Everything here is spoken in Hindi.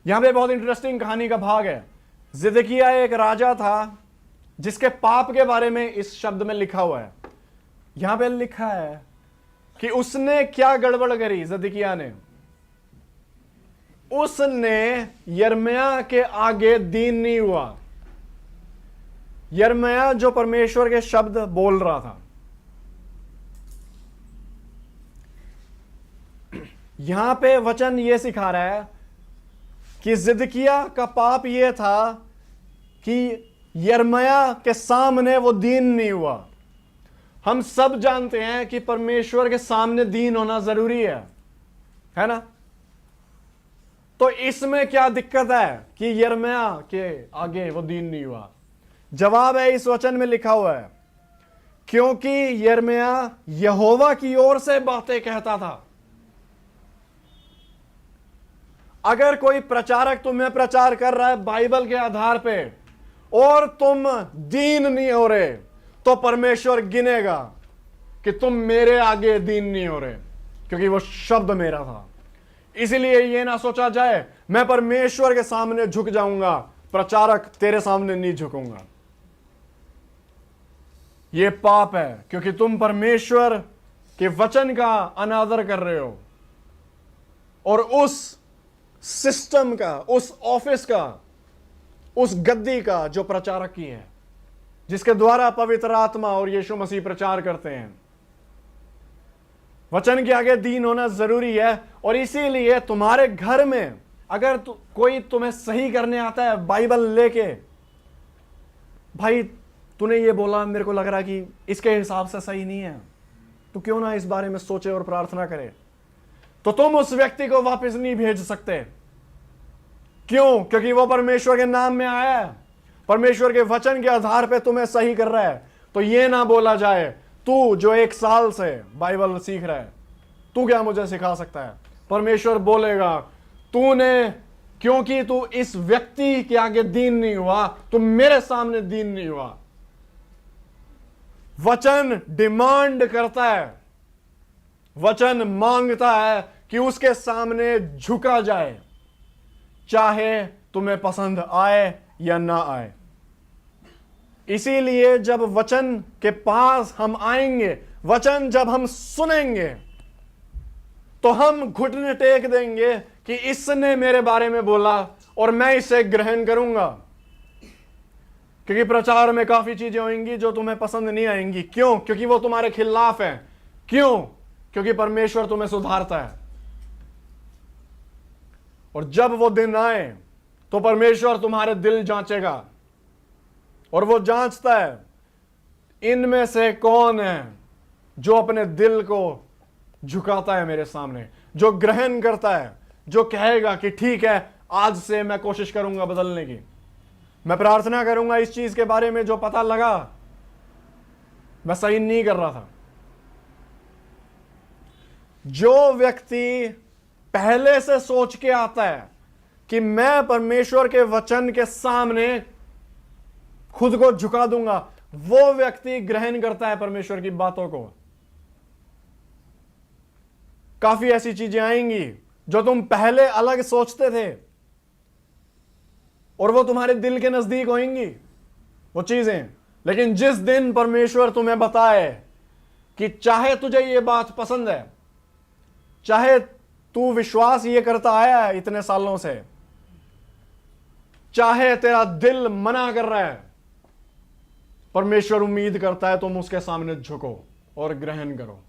यहां पे बहुत इंटरेस्टिंग कहानी का भाग है। जिदकिया एक राजा था जिसके पाप के बारे में इस शब्द में लिखा हुआ है। यहां पे लिखा है कि उसने क्या गड़बड़ करी। जिदकिया ने, उसने यिर्मयाह के आगे दीन नहीं हुआ। यिर्मयाह जो परमेश्वर के शब्द बोल रहा था, यहां पे वचन यह सिखा रहा है कि जिदकिया का पाप यह था कि यिर्मयाह के सामने वो दीन नहीं हुआ। हम सब जानते हैं कि परमेश्वर के सामने दीन होना जरूरी है ना। तो इसमें क्या दिक्कत है कि यिर्मयाह के आगे वो दीन नहीं हुआ? जवाब है इस वचन में लिखा हुआ है, क्योंकि यिर्मयाह यहोवा की ओर से बातें कहता था। अगर कोई प्रचारक तुम्हें प्रचार कर रहा है बाइबल के आधार पे और तुम दीन नहीं हो रहे, तो परमेश्वर गिनेगा कि तुम मेरे आगे दीन नहीं हो रहे, क्योंकि वो शब्द मेरा था। इसीलिए ये ना सोचा जाए मैं परमेश्वर के सामने झुक जाऊंगा, प्रचारक तेरे सामने नहीं झुकूंगा। ये पाप है, क्योंकि तुम परमेश्वर के वचन का अनादर कर रहे हो और उस सिस्टम का, उस ऑफिस का, उस गद्दी का जो प्रचारक की है, जिसके द्वारा पवित्र आत्मा और यीशु मसीह प्रचार करते हैं। वचन के आगे दीन होना जरूरी है। और इसीलिए तुम्हारे घर में अगर कोई तुम्हें सही करने आता है बाइबल लेके, भाई तूने ये बोला, मेरे को लग रहा है कि इसके हिसाब से सही नहीं है, तो क्यों ना इस बारे में सोचे और प्रार्थना करे, तो तुम उस व्यक्ति को वापस नहीं भेज सकते। क्यों? क्योंकि वो परमेश्वर के नाम में आया है, परमेश्वर के वचन के आधार पे तुम्हें सही कर रहा है। तो ये ना बोला जाए, तू जो 1 साल से बाइबल सीख रहा है, तू क्या मुझे सिखा सकता है? परमेश्वर बोलेगा, तूने, क्योंकि तू इस व्यक्ति के आगे दीन नहीं हुआ, तू मेरे सामने दीन नहीं हुआ। वचन डिमांड करता है, वचन मांगता है कि उसके सामने झुका जाए, चाहे तुम्हें पसंद आए या ना आए। इसीलिए जब वचन के पास हम आएंगे, वचन जब हम सुनेंगे, तो हम घुटने टेक देंगे कि इसने मेरे बारे में बोला और मैं इसे ग्रहण करूंगा। क्योंकि प्रचार में काफी चीजें होंगी जो तुम्हें पसंद नहीं आएंगी। क्यों? क्योंकि वो तुम्हारे खिलाफ है। क्यों? क्योंकि परमेश्वर तुम्हें सुधारता है। और जब वो दिन आए तो परमेश्वर तुम्हारे दिल जांचेगा, और वो जांचता है इनमें से कौन है जो अपने दिल को झुकाता है मेरे सामने, जो ग्रहण करता है, जो कहेगा कि ठीक है, आज से मैं कोशिश करूंगा बदलने की, मैं प्रार्थना करूंगा इस चीज के बारे में जो पता लगा मैं सही नहीं कर रहा था। जो व्यक्ति पहले से सोच के आता है कि मैं परमेश्वर के वचन के सामने खुद को झुका दूंगा, वो व्यक्ति ग्रहण करता है परमेश्वर की बातों को। काफी ऐसी चीजें आएंगी जो तुम पहले अलग सोचते थे और वो तुम्हारे दिल के नजदीक होंगी वो चीजें, लेकिन जिस दिन परमेश्वर तुम्हें बताए कि चाहे तुझे ये बात पसंद है, चाहे तू विश्वास ये करता आया है इतने सालों से, चाहे तेरा दिल मना कर रहा है, परमेश्वर उम्मीद करता है तुम उसके सामने झुको और ग्रहण करो।